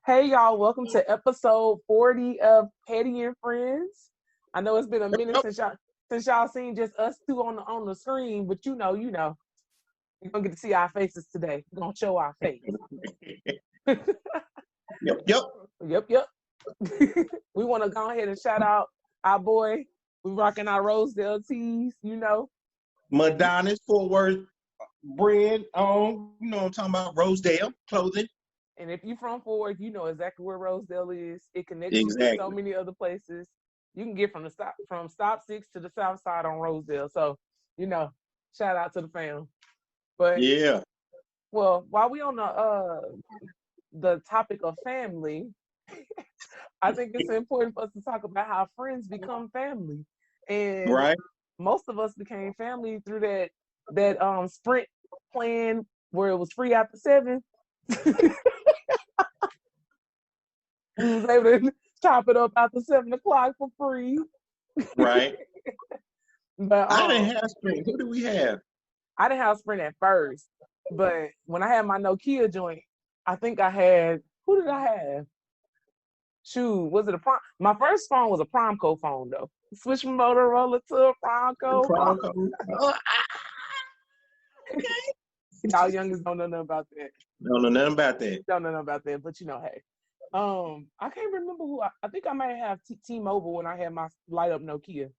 Hey y'all, welcome to episode 40 of Petty and Friends. I know it's been a minute Yep. since y'all seen just us two on the screen, but you're gonna get to see our faces today. We're gonna show our face. Yep. Yep. We wanna go ahead and shout out our boy. We rocking our Rosedale tees. Madonna's Fort Worth brand on, what I'm talking about, Rosedale clothing. And if you're from Fort Worth, you know exactly where Rosedale is. It connects you to so Exactly. many other places. You can get from stop six to the south side on Rosedale. So, you know, shout out to the fam. But Yeah. well, while we on the topic of family, I think it's important for us to talk about how friends become family. And Right. most of us became family through that sprint plan where it was free after 7. We was able to chop it up after 7 o'clock for free. Right. But I didn't have spring. Who do we have? I didn't have Sprint at first. But when I had my Nokia joint, I think I had, who did I have? Shoot, was it a Prime? My first phone was a Promco phone though. Switch from Motorola to a The Promco phone. Bronco. Oh, Y'all youngest don't know nothing about that. don't know nothing about that. Don't know nothing about that, but hey. I can't remember who I think I might have T-Mobile when I had my light up Nokia.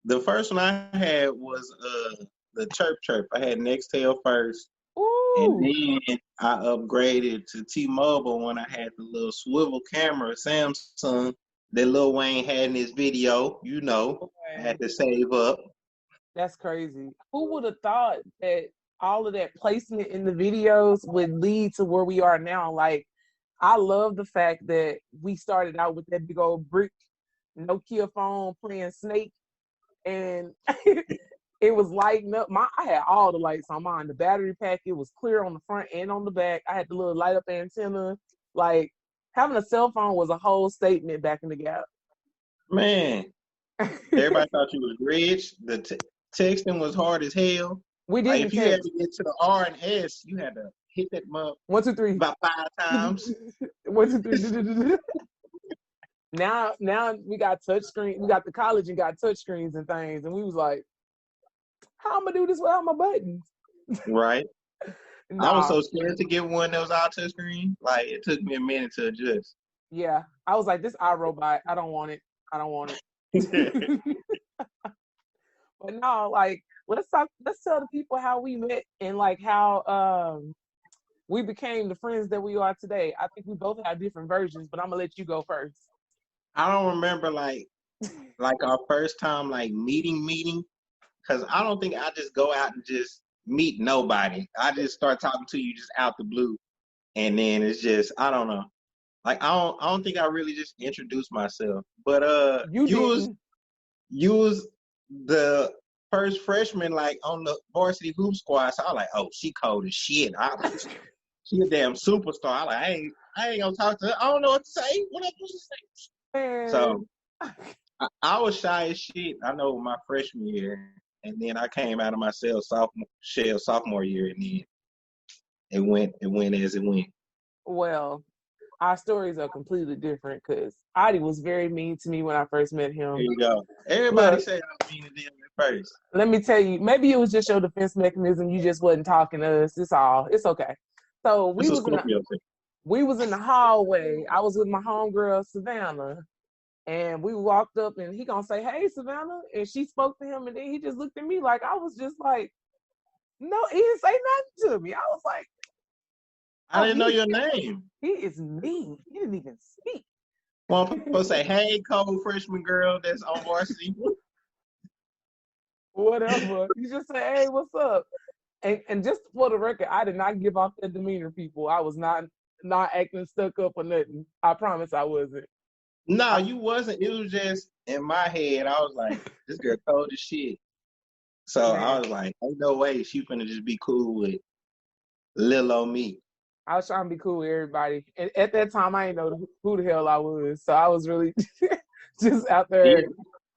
The first one I had was the Chirp Chirp. I had Nextel first, and Ooh. then I upgraded to T-Mobile when I had the little swivel camera Samsung that Lil Wayne had in his video. I had to save up. That's crazy. Who would have thought that all of that placement in the videos would lead to where we are now? Like, I love the fact that we started out with that big old brick Nokia phone playing Snake, and it was lighting up. I had all the lights on mine. The battery pack, it was clear on the front and on the back. I had the little light up antenna. Like, having a cell phone was a whole statement back in the gap. Man, everybody thought you was rich. The texting was hard as hell. We Like didn't if you had text. to get to the R and S, you had to hit that mug 1, 2, 3. about 5 times. 1, 2, 3. Now we got touch screen. We got the college and got touch screens and things, and we was like, "How am I do this without my buttons?" Right. I was Nah, so scared to get one that was all touch screen. Like it took me a minute to adjust. yeah, I was like, "This iRobot, I don't want it. I don't want it." But no, like, let's talk. Let's tell the people how we met and like how we became the friends that we are today. I think we both have different versions, but I'm gonna let you go first. I don't remember like our first time like meeting because I don't think I just go out and just meet nobody. I just start talking to you just out the blue, and then it's just I don't know. Like I don't think I really just introduced myself. But You didn't. you was the first freshman like on the varsity hoop squad. So I was like, oh, she cold as shit. She a damn superstar. I ain't gonna talk to her. I don't know what to say. What am I supposed to say? Man, So I was shy as shit. I know my freshman year, and then I came out of my sophomore year, and then it went as it went. well, our stories are completely different because Adi was very mean to me when I first met There him. you go. Everybody Look, say I was mean to them at first. let me tell you, maybe it was just your defense mechanism. You just wasn't talking to us. It's all. It's okay. So It's a Scorpio thing. we was in the hallway. I was with my homegirl Savannah, and we walked up, and he gonna say, "Hey, Savannah," and she spoke to him, and then he just looked at me like I was just like, no, he didn't say nothing to me. I was like, I oh, didn't know your name. he is mean. He didn't even speak. One people say, "Hey, cold freshman girl that's on varsity." Whatever. You just say, "Hey, what's up?" And just for the record, I did not give off that demeanor, people. I was not acting stuck up or nothing. I promise I wasn't. No, I, you wasn't. It was just in my head. I was like, "This girl cold as shit." So I man, was like, "Ain't no way she finna just be cool with Lil old me." I was trying to be cool with everybody. And at that time, I didn't know who the hell I was. So I was really just out Yeah. there.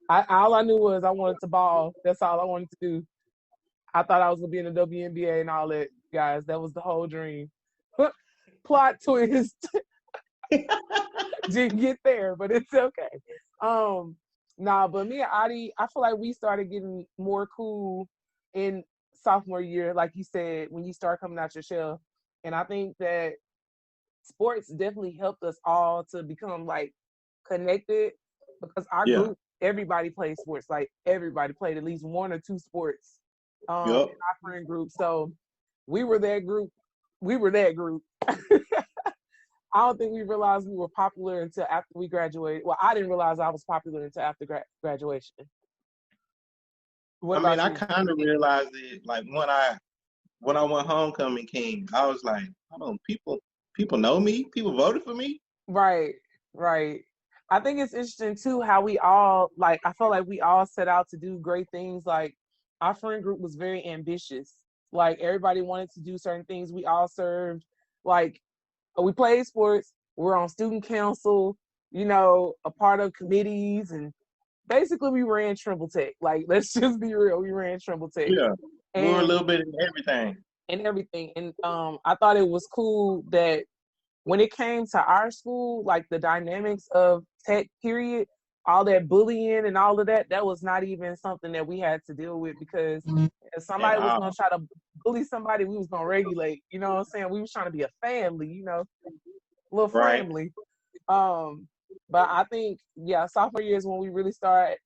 All I knew was I wanted to ball. That's all I wanted to do. I thought I was going to be in the WNBA and all that, guys. That was the whole dream. Plot twist. Didn't get there, but it's okay. Nah, but me and Adi, I feel like we started getting more cool in sophomore year, like you said, when you start coming out your shell. And I think that sports definitely helped us all to become like connected because our Yeah. group, everybody plays sports. Like everybody played at least one or two sports in Yup. our friend group. So we were that group. We were that group. I don't think we realized we were popular until after we graduated. Well, I didn't realize I was popular until after graduation. What I mean, about I you? kind of realized it like when I went homecoming king. I was like, hold on, people know me. People voted for me. Right, right. I think it's interesting too how we all like. I felt like we all set out to do great things. Like our friend group was very ambitious. Like everybody wanted to do certain things. We all served. Like we played sports. We're on student council. A part of committees, and basically we ran Trimble Tech. Like let's just be real, we ran Trimble Tech, Yeah, we were a and little bit in everything. everything. And I thought it was cool that when it came to our school, like the dynamics of tech period, all that bullying and all of that, that was not even something that we had to deal with because if At somebody was gonna all. try to bully somebody, we was gonna regulate. You know what I'm saying? We was trying to be a family, a little Right. friendly. Um, but I think sophomore year is when we really start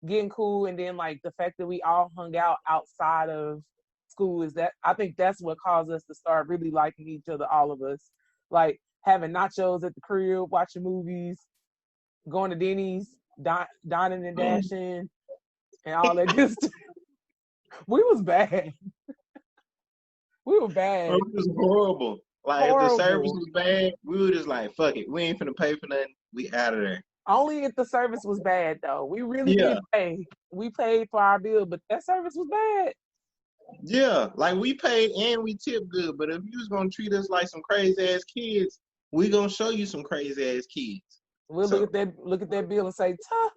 getting cool, and then like the fact that we all hung out outside of school is that I think that's what caused us to start really liking each other, all of us. Like having nachos at the crib, watching movies, going to Denny's, dining and Mm. dashing, and all that good stuff. We was bad. We were It bad. was horrible. Like if the service Horrible. was bad, we were just like, fuck it, we ain't finna pay for nothing. We out of there. Only if the service was bad though. We really Yeah, did pay. We paid for our bill, but that service was bad. yeah. Like we paid and we tipped good, but if you was gonna treat us like some crazy ass kids, we gonna show you some crazy ass kids. We'll So look at that bill and say, "Tuh."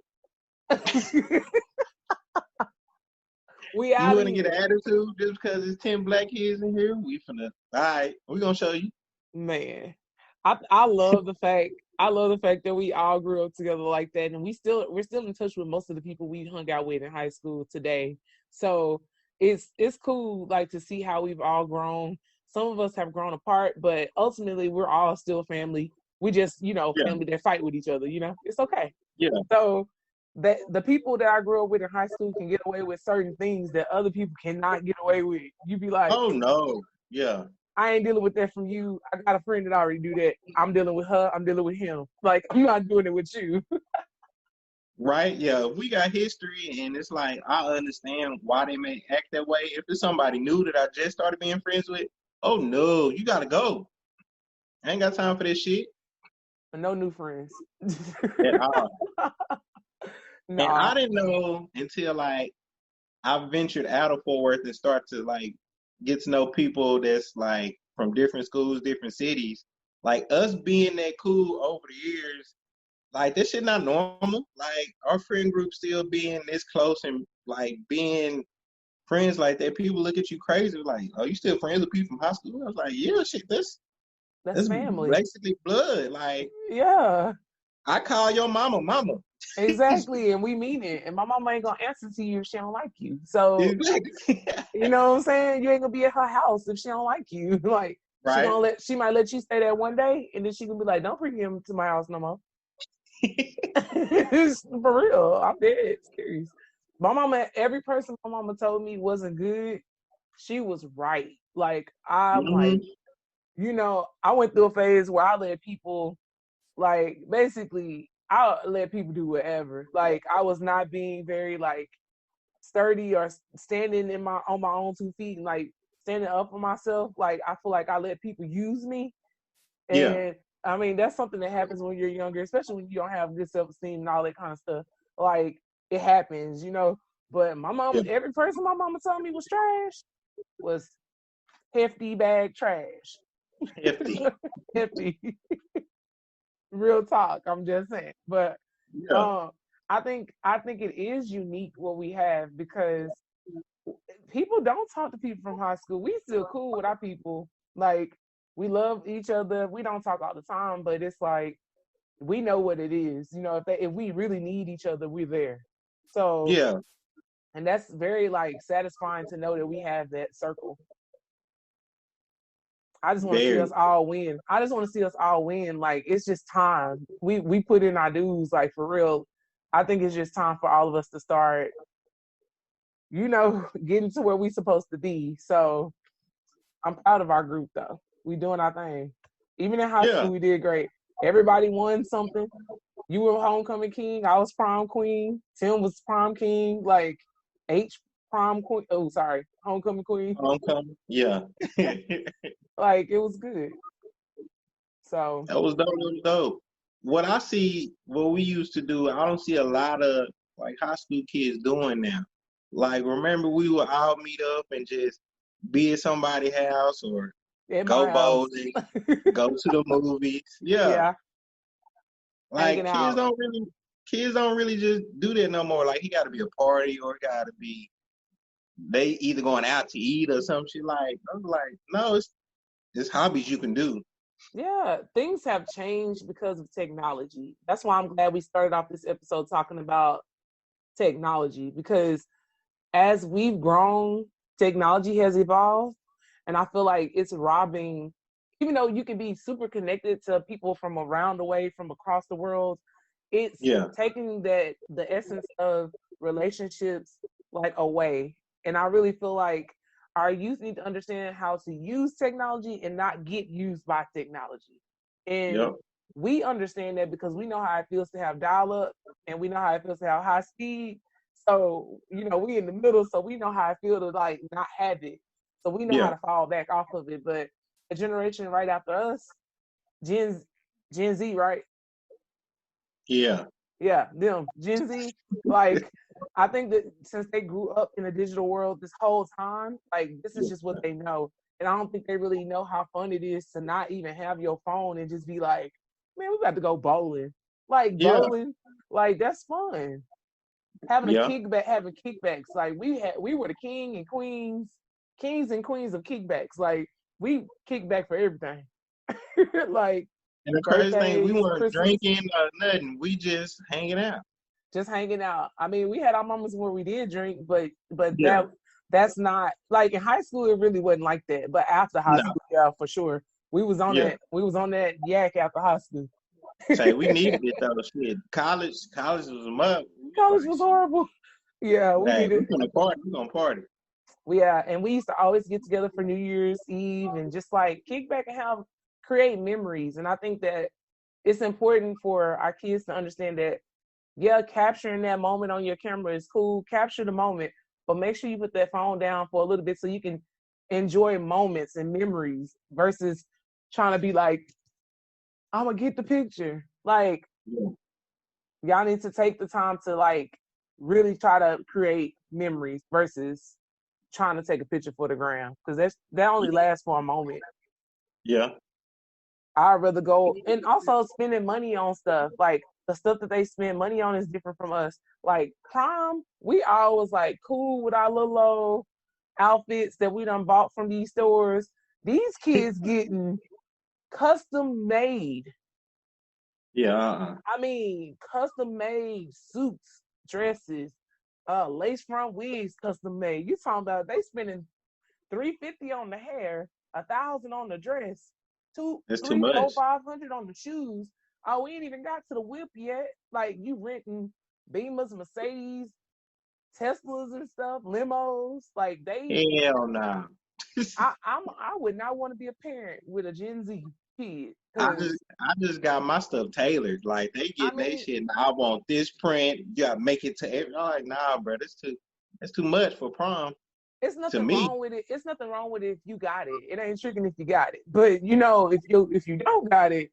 We you out of wanna get an here. attitude just because it's 10 black kids in here? All right, we gonna show you. Man, I love the fact that we all grew up together like that, and we're still in touch with most of the people we hung out with in high school today. So it's cool like to see how we've all grown. Some of us have grown apart, but ultimately we're all still family. We just Yeah, family that fight with each other. It's okay. yeah. So that the people that I grew up with in high school can get away with certain things that other people cannot get away with. You be like, Oh no. Yeah. I ain't dealing with that from you. I got a friend that already do that. I'm dealing with her. I'm dealing with him. Like I'm not doing it with you. Right? Yeah. We got history and it's like I understand why they may act that way. If it's somebody new that I just started being friends with, oh no, you gotta go. I ain't got time for this shit No new friends. at all. And Nah. I didn't know until like I ventured out of Fort Worth and start to like get to know people that's like from different schools, different cities. Like us being that cool over the years, like this shit not normal. Like our friend group still being this close and like being friends like that. People look at you crazy, like, "Oh, you still friends with people from high school?" I was like, "Yeah, shit, That's that's family. basically blood." Like Yeah. I call your mama, mama. Exactly. And we mean it. And my mama ain't gonna answer to you if she don't like you. So Exactly. you know what I'm saying? You ain't gonna be at her house if she don't like you. Like Right. she might let you stay there one day and then she can be like, don't bring him to my house no more. For real. I'm dead serious. My mama, every person my mama told me wasn't good, she was right. Like I'm like, Hmm. I went through a phase where I let people like basically I let people do whatever. Like I was not being very like sturdy or standing on my own 2 feet and like standing up for myself. Like I feel like I let people use me. Yeah. And I mean, that's something that happens when you're younger, especially when you don't have good self esteem and all that kind of stuff. Like it happens. But my Yeah. mom, every person my mama told me was trash was hefty bag trash. Hefty. Hefty. Real talk. I'm just saying. But Yeah. um, I think it is unique what we have because people don't talk to people from high school. We still cool with our people. Like We love each other. We don't talk all the time, but it's like we know what it is. You know, if we really need each other, we're there. So, Yeah, and that's very like satisfying to know that we have that circle. I just want to see very. us all win. I just want to see us all win. Like it's just time. We put in our dues, like for real. I think it's just time for all of us to start, getting to where we supposed to be. So I'm proud of our group though. We doing our thing. Even in high Yeah. school, we did great. Everybody won something. You were homecoming king. I was prom queen. Tim was prom king. Like H prom queen. Oh, sorry, homecoming queen. Homecoming. Yeah. Like it was good. So That was dope. That was dope. What I see, what we used to do, I don't see a lot of like high school kids doing now. Like, remember we would all meet up and just be at somebody's house or at go my house, bowling, go to the movies. Yeah. yeah, Like hanging out. kids don't really just do that no more. Like, he got to be a party or it got to be they either going out to eat or some shit. Like, I'm like, no, it's hobbies you can do. Yeah, things have changed because of technology. That's why I'm glad we started off this episode talking about technology because as we've grown, technology has evolved. And I feel like it's robbing, even though you can be super connected to people from around the way, from across the world, it's Yeah. taking the essence of relationships like away. And I really feel like our youth need to understand how to use technology and not get used by technology. And Yep. we understand that because we know how it feels to have dial up and we know how it feels to have high speed. So, we in the middle, so we know how it feels to like not have it. So we know how Yeah. to fall back off of it. But a generation right after us, Gen Gen Z, right? Yeah. Yeah, them Gen Z. Like, I think that since they grew up in a digital world this whole time, like this is just what they know. And I don't think they really know how fun it is to not even have your phone and just be like, man, we got to go bowling. Like Yeah. bowling, like that's fun. Having a Yeah. kickback, having kickbacks. Like we were the kings and queens of kickbacks. Like we kick back for everything. Like And the crazy thing, we birthdays, weren't Christmas, drinking or nothing. We just hanging out. just hanging out. I mean, we had our moments where we did drink, but Yeah. that's not like in high school it really wasn't like that. But after high No. school, yeah, for sure. Yeah. We was on that yak after high school. Say we needed it though. Shit. College was a mug. We was College like, was shit. horrible. Yeah, we Hey, needed. we gonna party. We gonna party. Yeah, and we used to always get together for New Year's Eve and just like kick back and create memories. And I think that it's important for our kids to understand that, yeah, capturing that moment on your camera is cool. Capture the moment, but make sure you put that phone down for a little bit so you can enjoy moments and memories versus trying to be like, I'm gonna get the picture. Like, Yeah. y'all need to take the time to like really try to create memories versus trying to take a picture for the gram because that only lasts for a moment. Yeah. I'd rather go and also spending money on stuff like the stuff that they spend money on is different from us. Like prom, we always like cool with our little old outfits that we done bought from these stores. These kids getting custom made. Yeah. I mean, custom made suits, dresses, lace front wigs, custom made. You talking about they spending $350 on the hair, 1,000 on the dress, two, It's too three, four, much. 500 on the shoes. Oh, we ain't even got to the whip yet. Like you renting Beamers, Mercedes, Teslas and stuff, limos. Like Hell no. I would not want to be a parent with a Gen Z kid because I just got my stuff tailored. Like they I get they mean shit. I want this print. You gotta make it to every. I'm like, nah, bro. That's too much for prom it's to nothing me. wrong with it. It's nothing wrong with it if you got it. It ain't tricking if you got it. But if you don't got it,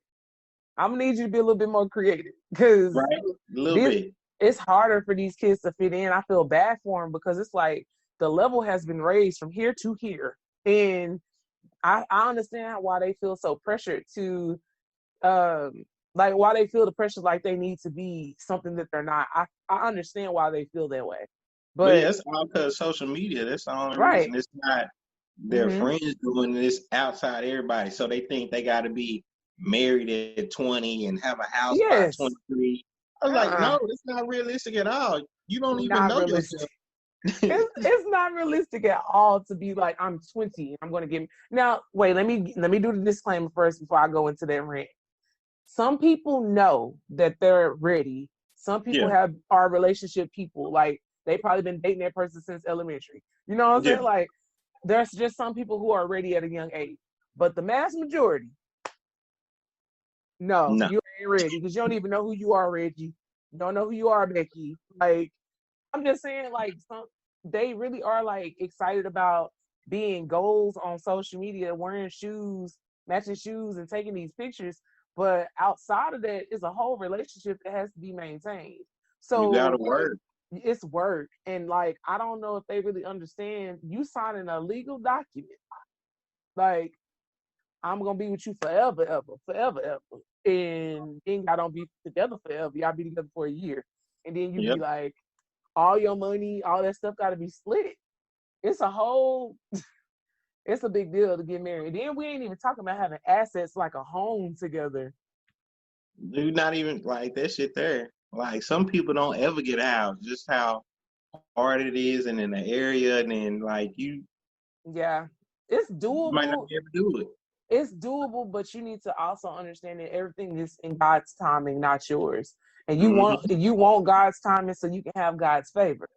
I'm gonna need you to be a little bit more creative because Right? A little this bit. it's harder for these kids to fit in. I feel bad for them because it's like the level has been raised from here to here, and I understand why they feel so pressured to like why they feel the pressure like they need to be something that they're not. I understand why they feel that way, But yeah, but it's all because social media. That's the only right, reason. It's not. their friends doing this outside everybody. So they think they got to be married at 20 and have a house by Yes. 23. I was like, no, it's not realistic at all. You don't even know yourself. It's not realistic at all to be like, I'm 20. I'm going to get now. Wait, let me do the disclaimer first before I go into that rant. Some people know that they're ready. Some people are relationship people. Like they probably been dating that person since elementary. You know what I'm saying? Like there's just some people who are ready at a young age. But the mass majority, no. You ain't ready because you don't even know who you are, Reggie. You don't know who you are, Becky. Like I'm just saying, like they really are like excited about being goals on social media, wearing shoes, matching shoes, and taking these pictures. But outside of that is a whole relationship that has to be maintained. So you gotta work. It's work. And like I don't know if they really understand you signing a legal document. Like, I'm gonna be with you forever, ever. And then y'all don't be together forever. Y'all be together for a year. And then you be like, all your money, all that stuff gotta be split. It's a big deal to get married. Then we ain't even talking about having assets like a home together. Do not even like that shit there. Like some people don't ever get a house, just how hard it is and in the area, and then like you it's doable. Might not be able to do it. It's doable, but you need to also understand that everything is in God's timing, not yours. And you want God's timing so you can have God's favor.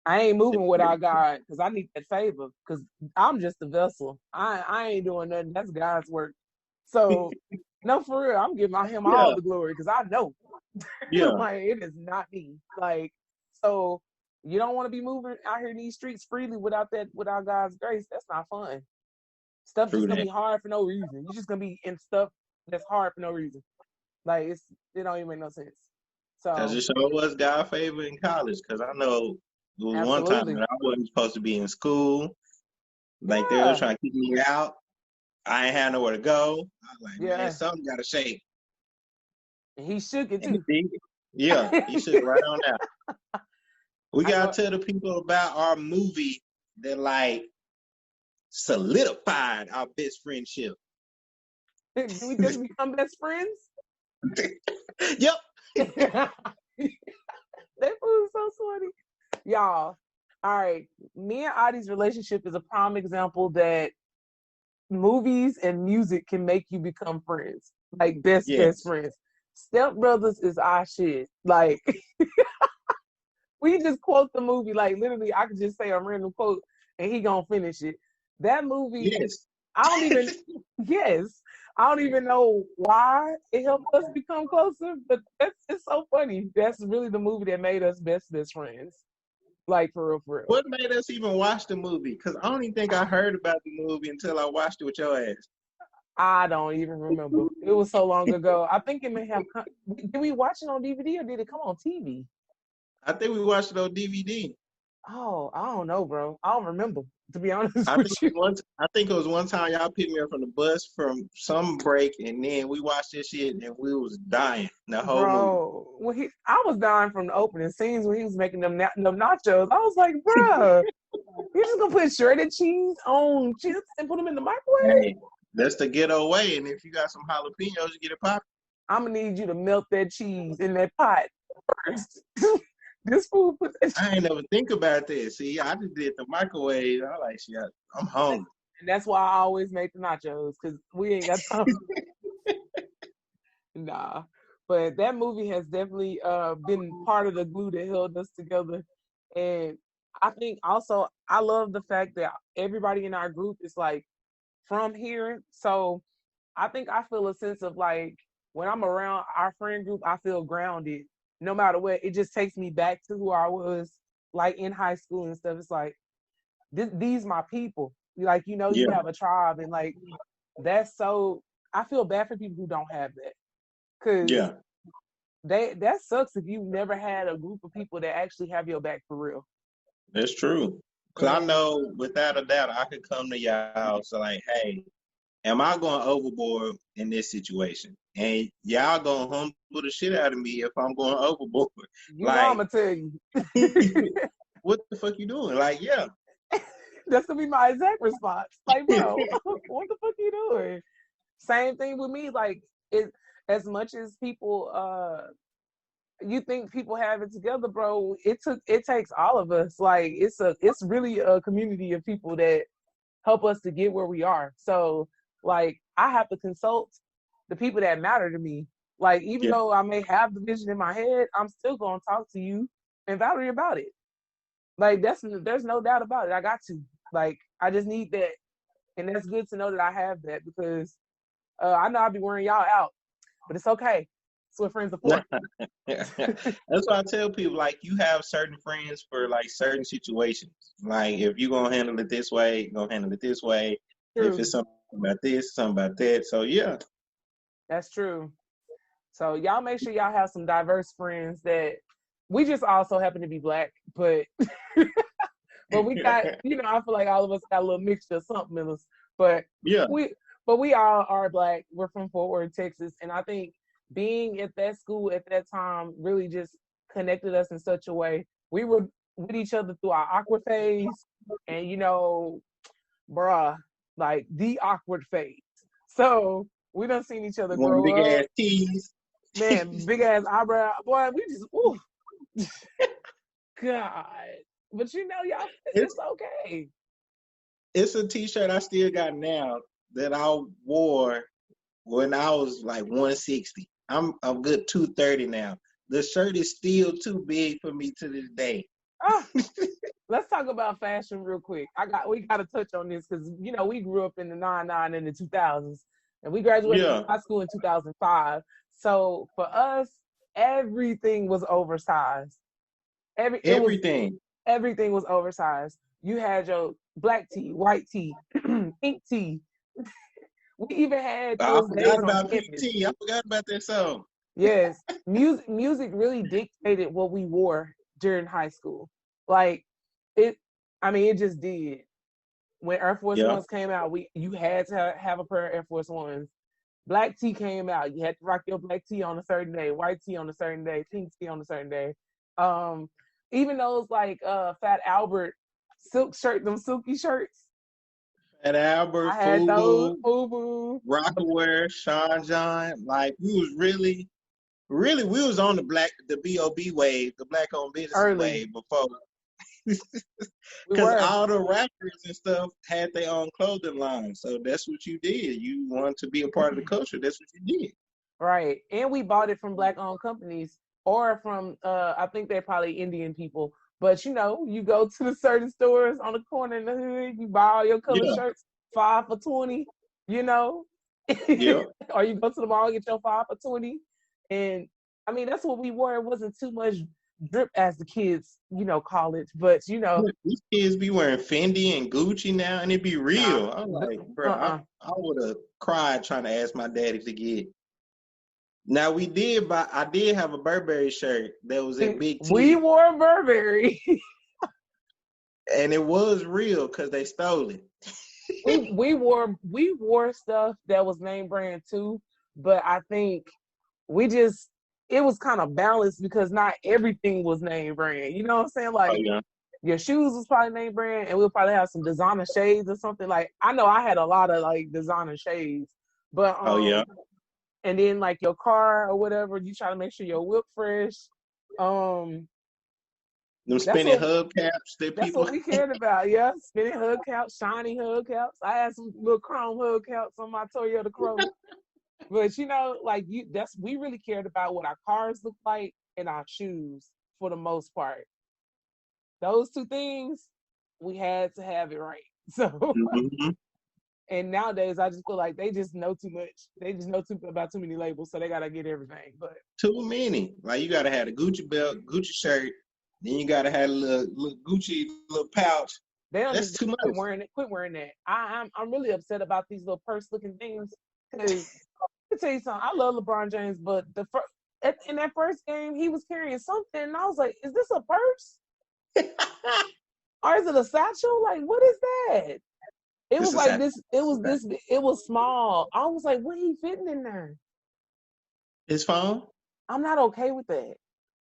I ain't moving without God because I need that favor because I'm just a vessel. I ain't doing nothing. That's God's work. So no, for real, I'm giving him all the glory because I know. Like it is not me. Like, so you don't want to be moving out here in these streets freely without God's grace. That's not fun. Stuff just gonna be hard for no reason. You're just gonna be in stuff that's hard for no reason. Like it don't even make no sense. So because it sure was God favor in college. Because I know there was one time that I wasn't supposed to be in school. Like they were trying to keep me out. I ain't had nowhere to go. I was like, man, something got to shake. And he shook it too. He shook it right on out. We gotta tell the people about our movie that like solidified our best friendship. Did we just become best friends? Yep. That was so funny. Y'all, all right. Me and Adi's relationship is a prime example that movies and music can make you become friends. Like best friends. Step Brothers is our shit. Like we just quote the movie. Like literally I could just say a random quote and he gonna finish it. That movie, I don't even know why it helped us become closer, but it's so funny. That's really the movie that made us best friends. Like for real. What made us even watch the movie? Because I don't even think I heard about the movie until I watched it with your ass. I don't even remember. It was so long ago. I think it may have did we watch it on DVD or did it come on TV? I think we watched it on DVD. Oh, I don't know, bro. I don't remember, to be honest with you. I think it was one time y'all picked me up from the bus from some break, and then we watched this shit, and we was dying the whole movie. Well, I was dying from the opening scenes when he was making them nachos. I was like, bro, you're just gonna put shredded cheese on chips and put them in the microwave? Hey, that's the ghetto way, and if you got some jalapenos, you get it popping. I'm gonna need you to melt that cheese in that pot first. This food put that I ain't never think about that. See, I just did the microwave. I like shit. I'm hungry. And that's why I always make the nachos, because we ain't got time. Nah. But that movie has definitely been part of the glue that held us together. And I think also I love the fact that everybody in our group is like from here. So I think I feel a sense of like when I'm around our friend group, I feel grounded. No matter what, it just takes me back to who I was like in high school and stuff. It's like these my people. Like, you know, you have a tribe, and like that's so. I feel bad for people who don't have that, because that sucks if you never had a group of people that actually have your back for real. That's true. Cause I know without a doubt I could come to y'all. So like, hey, am I going overboard in this situation? And y'all gonna humble the shit out of me if I'm going overboard. You know I'm gonna tell you. What the fuck you doing? Like, That's gonna be my exact response. Like, bro, what the fuck you doing? Same thing with me. Like, it as much as people you think people have it together, bro, it takes all of us. Like, it's really a community of people that help us to get where we are. So, like, I have to consult the people that matter to me. Like, even Yeah. though I may have the vision in my head, I'm still gonna talk to you and Valerie about it. Like, there's no doubt about it. I got to. Like, I just need that. And that's good to know that I have that, because I know I'll be wearing y'all out, but it's okay. That's what friends are for. That's why I tell people, like, you have certain friends for like certain situations. Like, if you're gonna handle it this way, you're gonna handle it this way. If True. it's something about this, something about that. So yeah. That's true. So y'all make sure y'all have some diverse friends that we just also happen to be black, but but we got, I feel like all of us got a little mixture of something in us. But Yeah. we all are black. We're from Fort Worth, Texas. And I think being at that school at that time really just connected us in such a way. We were with each other through our awkward phase, and bruh, like the awkward phase. So we done seen each other One big grow ass up. tease. Man, big ass eyebrow. Boy, we just, ooh, God. But y'all, It's it's okay. it's a t-shirt I still got now that I wore when I was like 160. I'm a good 230 now. The shirt is still too big for me to this day. Ah, let's talk about fashion real quick. We gotta touch on this because we grew up in the 99 and the 2000s, and we graduated from Yeah. high school in 2005. So for us, everything was oversized. Everything. Everything was oversized. You had your black tee, white tee, pink tee. We even had I those forgot days on about campus. PT. I forgot about that song. Yes, music really dictated what we wore during high school. Like it, I mean, it just did. When Air Force Yeah. Ones came out, you had to have a pair of Air Force Ones. Black tee came out, you had to rock your black tee on a certain day, white tee on a certain day, pink tee on a certain day. Um, Even those like Fat Albert silk shirt, them silky shirts. At Albert, I had those. Fubu, FUBU. Rockaware, Sean John. Like, we was really, really, we was on the B.O.B. wave, the black owned businesses Early. wave before. We Because were. all the rappers and stuff had their own clothing line. So that's what you did. You wanted to be a part of the culture. That's what you did. Right. And we bought it from black owned companies or from I think they're probably Indian people. But you go to the certain stores on the corner in the hood, you buy all your color Yeah. shirts, 5 for 20, you know. Yeah. Or you go to the mall, get your 5 for 20. And I mean that's what we wore. It wasn't too much drip as the kids, call it. But These kids be wearing Fendi and Gucci now, and it be nah. real. I'm like, bro, I would have cried trying to ask my daddy to get. Now I did have a Burberry shirt that was in Big We T, wore Burberry. and it was real because they stole it. we wore stuff that was name brand too, but I think it was kind of balanced because not everything was name brand. You know what I'm saying? Oh Like yeah. your shoes was probably name brand, and we'll probably have some designer shades or something. Like I know I had a lot of like designer shades, but Oh yeah. and then like your car or whatever, you try to make sure your whip fresh. Um, Them that's spinning what hubcaps that That's people. what we cared about, yeah. Spinning hubcaps, shiny hubcaps. I had some little chrome hubcaps on my Toyota Corolla. But we really cared about what our cars looked like and our shoes for the most part. Those two things, we had to have it right. So Mm-hmm. and nowadays I just feel like they just know too much. They just know about too many labels, so they gotta get everything. But Too many. Like, you gotta have a Gucci belt, Gucci shirt, then you gotta have a little Gucci little pouch. they don't That's just too much. quit wearing it. Quit wearing that. I'm really upset about these little purse looking things because to tell you something, I love LeBron James, but in that first game, he was carrying something, and I was like, "Is this a purse or is it a satchel? Like, what is that?" It This was is like that. this. It was this. It was small. I was like, "What he fitting in there?" His phone? I'm not okay with that.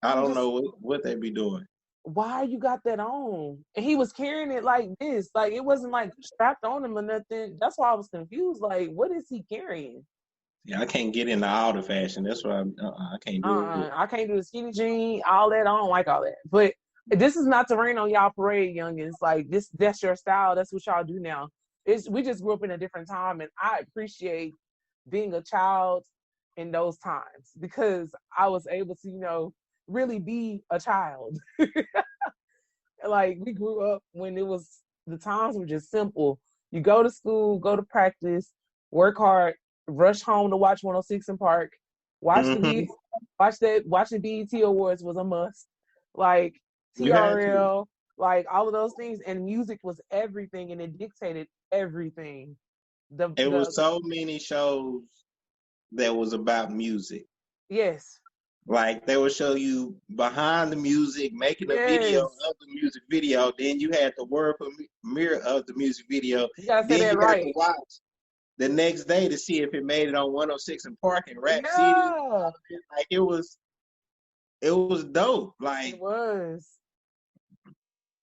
I I'm don't just know what they be doing. why you got that on? And he was carrying it like this. Like, it wasn't like strapped on him or nothing. That's why I was confused. Like, what is he carrying? Yeah, I can't get into all the fashion. That's why I can't do it. I can't do the skinny jean, all that. I don't like all that. But this is not to rain on y'all parade, youngins. Like, that's your style. That's what y'all do now. We just grew up in a different time, and I appreciate being a child in those times because I was able to, really be a child. Like, we grew up when the times were just simple. You go to school, go to practice, work hard, rush home to watch 106 in Park, watch the Mm-hmm. B, watching BET Awards was a must. Like, You had to. TRL, like all of those things, and music was everything, and it dictated everything. It The was so many shows that was about music. Yes, Like they would show you behind the music, making a video yes, of the music video. Then you had the word premiere of the music video. you gotta say Then that you had to right. watch the next day to see if it made it on 106 and Park and Rap City. Yeah, Like it was dope. it Like was.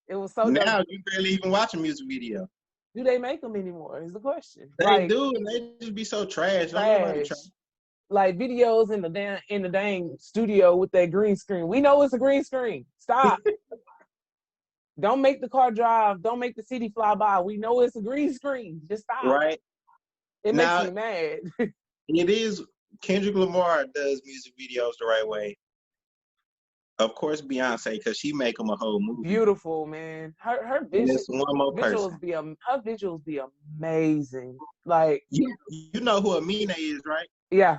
It was so dope. now you barely even watch a music video. Do they make them anymore? Is the question. They Like, do, and they just be so trash. Don't nobody try. trash. Like, videos in the dang studio with that green screen. We know it's a green screen. Stop. Don't make the car drive. Don't make the city fly by. We know it's a green screen. Just stop. Right It makes now, me mad. it is Kendrick Lamar does music videos the right way. Of course, Beyonce, because she make them a whole movie. Beautiful, man. Her And vision it's one more person. her visuals be amazing. Like, You know who Amina is, right? yeah.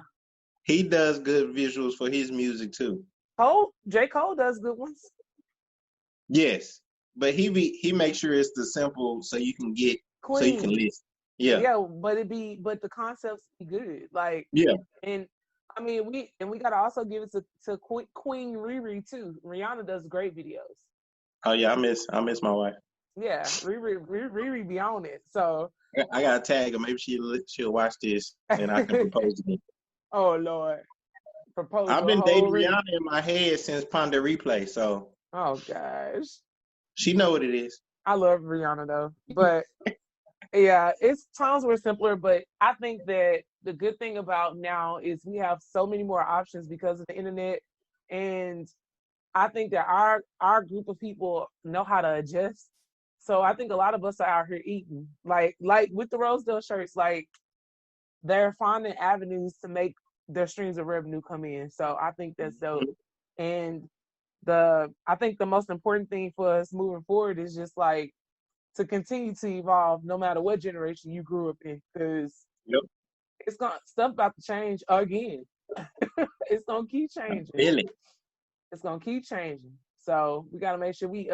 He does good visuals for his music too. J. Cole does good ones. Yes, but he makes sure it's the simple so you can Clean. listen. Yeah, Yeah, but the concepts be good. Like, yeah. and I mean, we gotta also give it to Queen Riri too. Rihanna does great videos. Oh yeah, I miss my wife. Yeah, Riri be on it. So, I gotta tag her. Maybe she'll watch this and I can propose to her. oh Lord, propose I've to a been whole dating Riri. Rihanna in my head since Ponder Replay, so Oh gosh, she know what it is. I love Rihanna though, but yeah, it's times were simpler. But I think that the good thing about now is we have so many more options because of the internet, and I think that our group of people know how to adjust. So I think a lot of us are out here eating, like with the Rosedale shirts, like they're finding avenues to make their streams of revenue come in. So I think that's dope. And I think the most important thing for us moving forward is just like to continue to evolve no matter what generation you grew up in, because Yep. it's gonna stuff about to change again. It's gonna keep changing. Really. It's gonna keep changing. So we gotta make sure we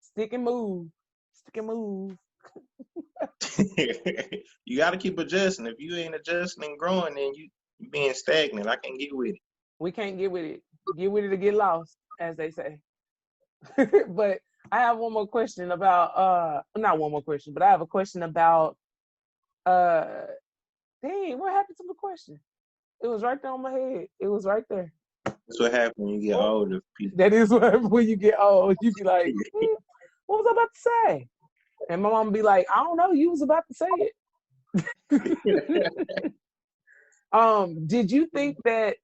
stick and move. Stick and move. You got to keep adjusting. If you ain't adjusting and growing, then you being stagnant. I can't get with it. We can't get with it. Get with it or get lost, as they say. But I have one more question about not one more question, but I have a question about uh dang, what happened to the question? It was right there on my head. It was right there. That's what happens when you get Well, older. People. that is what happens when you get old. You be like, what was I about to say? And my mom be like, I don't know, you was about to say it. Did you think that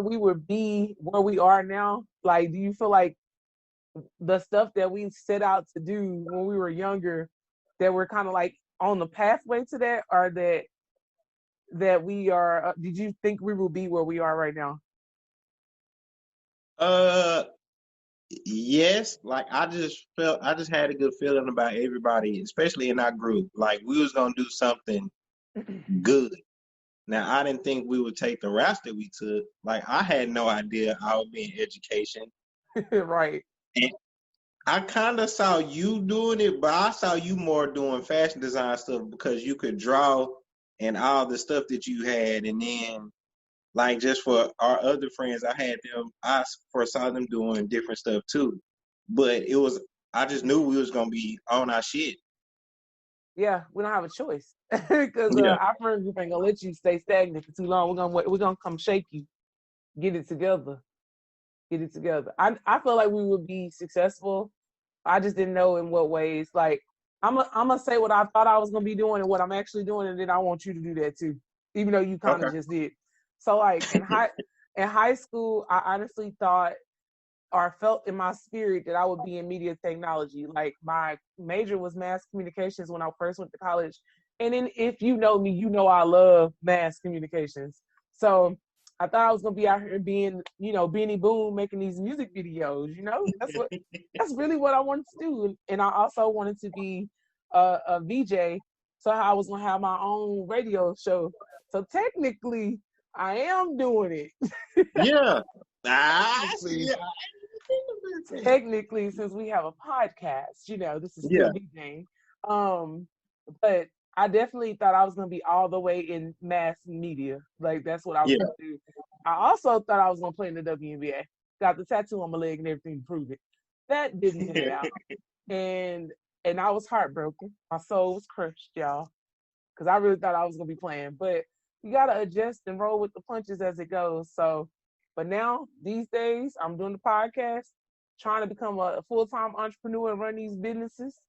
we would be where we are now? Like, do you feel like the stuff that we set out to do when we were younger, that we're kind of like on the pathway to that, or that we are? Did you think we will be where we are right now? uh, yes. Like I just had a good feeling about everybody, especially in our group. Like we was gonna do something good. Now I didn't think we would take the routes that we took. Like I had no idea I would be in education. Right. And I kind of saw you doing it, but I saw you more doing fashion design stuff because you could draw and all the stuff that you had. And then, like, just for our other friends, I foresaw them doing different stuff too. But I just knew we was going to be on our shit. Yeah, we don't have a choice because Yeah. our friend group ain't gonna let you stay stagnant for too long. We're gonna come shake you, get it together. get it together. I feel like we would be successful. I just didn't know in what ways. Like I'm gonna say what I thought I was gonna be doing and what I'm actually doing, and then I want you to do that too, even though you kind Okay. of just did. So like in high school, I honestly thought or felt in my spirit that I would be in media technology. Like my major was mass communications when I first went to college. And then if you know me, you know I love mass communications. So I thought I was gonna be out here being, Beanie Boom making these music videos, that's really what I wanted to do. And I also wanted to be a VJ. So I was gonna have my own radio show. So technically I am doing it. Yeah. Technically. Yeah. Technically, since we have a podcast, this is Yeah. still VJing. But I definitely thought I was gonna be all the way in mass media. Like that's what I was Yeah. gonna do. I also thought I was gonna play in the WNBA. Got the tattoo on my leg and everything to prove it. That didn't pan out. And I was heartbroken. My soul was crushed, y'all. Because I really thought I was gonna be playing. But you gotta adjust and roll with the punches as it goes. So but now, these days, I'm doing the podcast, trying to become a full-time entrepreneur and run these businesses,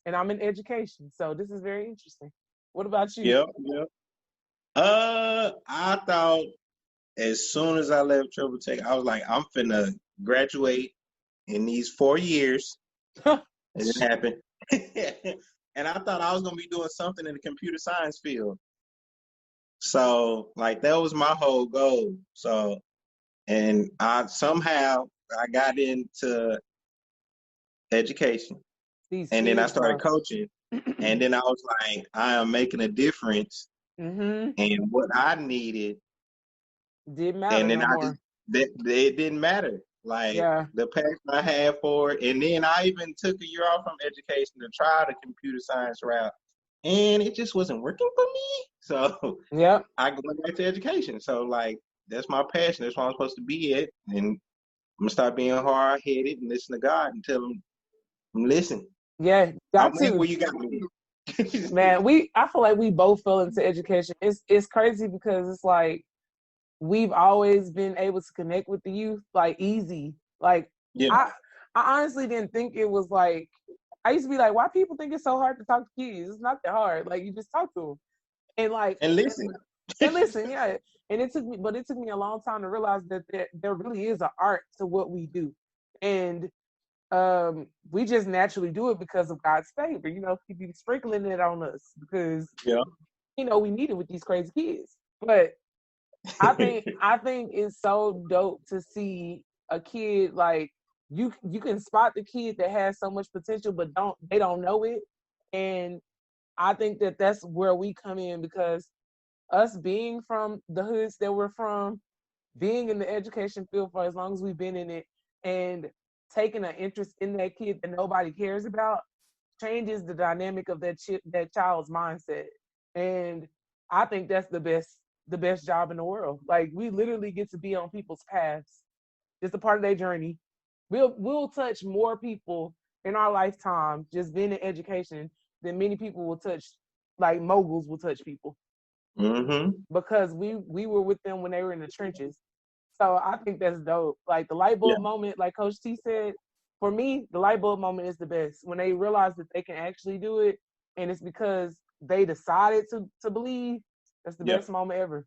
and I'm in education. So this is very interesting. What about you? Yep. Yep. I thought as soon as I left Triple Tech, I was like, I'm finna graduate in these 4 years. It didn't happen. And I thought I was gonna be doing something in the computer science field. So like that was my whole goal. So and I got into education. These And then I kids, started bro. coaching. And then I was like, I am making a difference Mm-hmm. in what I needed. Didn't matter And then no more. it didn't matter. Like Yeah. the passion I had for it. And then I even took a year off from education to try the computer science route. And it just wasn't working for me. So Yep. I went back to education. So like that's my passion. That's where I'm supposed to be at. And I'm gonna stop being hard headed and listen to God and tell him, listen, Yeah. I'm Got right to. where you got me. Man, I feel like we both fell into education. It's crazy because it's like we've always been able to connect with the youth like easy. Like Yeah. I honestly didn't think it was like I used to be like, why people think it's so hard to talk to kids? It's not that hard. Like you just talk to them and like And listen. and listen, yeah. And it took me a long time to realize that there really is an art to what we do, and we just naturally do it because of God's favor. He be sprinkling it on us because Yeah. we need it with these crazy kids. But I think it's so dope to see a kid like you can spot the kid that has so much potential but they don't know it. And I think that that's where we come in because us being from the hoods that we're from, being in the education field for as long as we've been in it and taking an interest in that kid that nobody cares about changes the dynamic of that child's mindset. And I think that's the best job in the world. Like we literally get to be on people's paths. It's a part of their journey. We'll touch more people in our lifetime just being in education than many people will touch, like moguls will touch people Mm-hmm. because we were with them when they were in the trenches. So I think that's dope. Like the light Yeah. bulb moment, like Coach T said, for me, the light bulb moment is the best when they realize that they can actually do it, and it's because they decided to believe. That's the Yeah. best moment ever.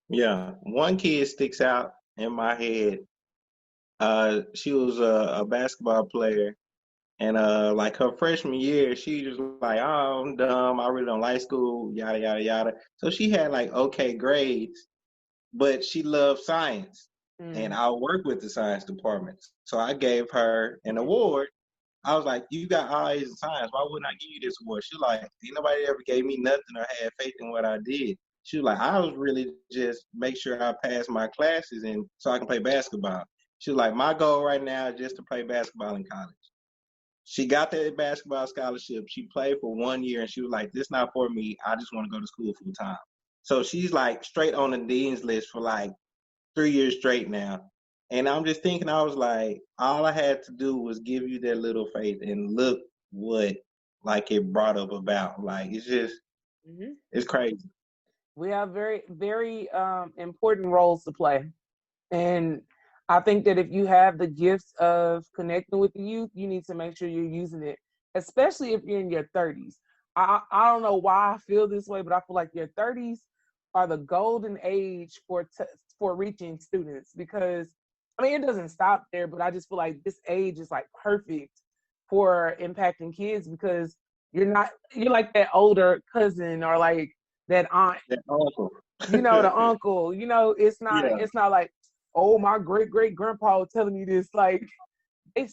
Yeah. One kid sticks out in my head. She was a basketball player, and like her freshman year, she just like, oh, I'm dumb. I really don't like school. Yada yada yada. So she had like okay grades, but she loved science, and Mm. I work with the science department. So I gave her an award. I was like, you got A's in science. Why wouldn't I give you this award? She like, ain't nobody ever gave me nothing or had faith in what I did. She was like, I was really just make sure I pass my classes and so I can play basketball. She was like, my goal right now is just to play basketball in college. She got that basketball scholarship. She played for 1 year and she was like, this not for me. I just want to go to school full time. So she's like straight on the dean's list for like 3 years straight now. And I'm just thinking, I was like, all I had to do was give you that little faith and look what like it brought up about. Like it's just Mm-hmm. it's crazy. We have very, very important roles to play. And I think that if you have the gifts of connecting with the youth, you need to make sure you're using it, especially if you're in your 30s. I don't know why I feel this way, but I feel like your 30s are the golden age for reaching students, because I mean it doesn't stop there, but I just feel like this age is like perfect for impacting kids, because you're like that older cousin or like that aunt, That awful. the uncle, Yeah. it's not like, oh, my great great grandpa was telling me this. Like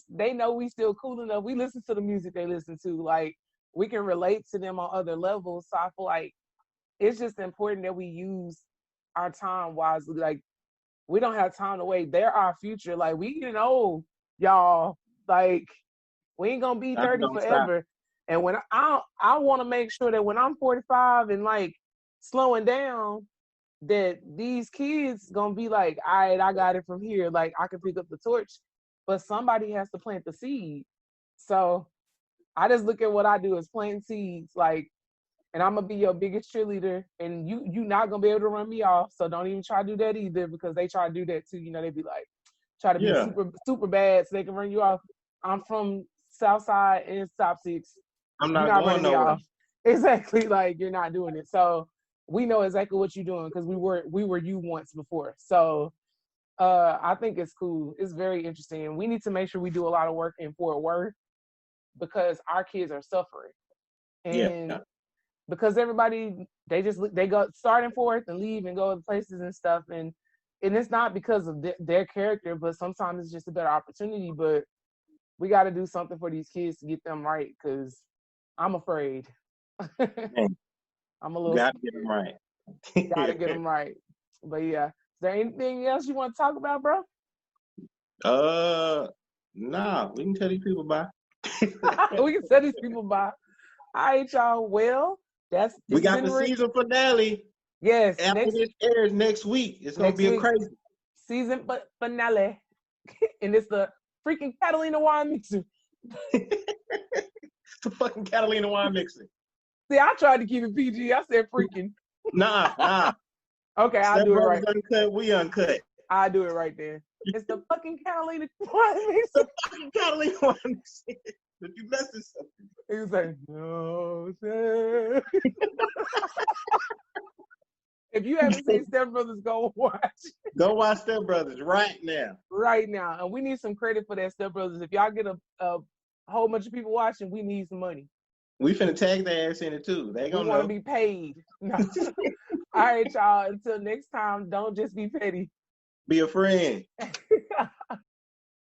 they know we still cool enough. We listen to the music they listen to. Like we can relate to them on other levels. So I feel like it's just important that we use our time wisely. Like we don't have time to wait. They're our future. Like we getting old, y'all. Like we ain't gonna be That 30 don't stop. forever. And when I want to make sure that when I'm 45 and like slowing down, that these kids gonna be like, all right, I got it from here. Like I can pick up the torch, but somebody has to plant the seed. So I just look at what I do as planting seeds, like, and I'm gonna be your biggest cheerleader, and you not gonna be able to run me off. So don't even try to do that either, because they try to do that too. They be like, try to be Yeah. super super bad so they can run you off. I'm from Southside and it's top six. I'm You're not not going running me nowhere. off. Exactly, like you're not doing it. So we know exactly what you're doing, because we were you once before. So I think it's cool. It's very interesting. We need to make sure we do a lot of work in Fort Worth, because our kids are suffering. Yeah. And because everybody, they go start in Fort Worth and leave and go other places and stuff, and it's not because of their character, but sometimes it's just a better opportunity. But we got to do something for these kids to get them right, because I'm afraid. Man, I'm a you little gotta get them right. gotta get them right. But yeah, is there anything else you want to talk about, bro? Nah, we can tell these people bye. We can set these people by. All right, y'all. Well, We it's got been the season finale. yes, After this airs next week, it's gonna next be a week crazy. season finale, and it's the freaking Catalina wine mixer. It's the fucking Catalina wine mixer. See, I tried to keep it PG. I said freaking. Nah. Okay, I'll Step do it Brothers right. uncut, we uncut. I'll do it right there. It's the fucking Catalina wine mixer. The fucking Catalina wine mixer. But you messing something. He was like, no, sir. If you haven't seen Step Brothers, go watch Go watch Step Brothers right now. right now. And we need some credit for that, Step Brothers. If y'all get a whole bunch of people watching, we need some money. We finna tag their ass in it too. They We gonna want to know. be paid. No. All right, y'all. Until next time, don't just be petty. Be a friend.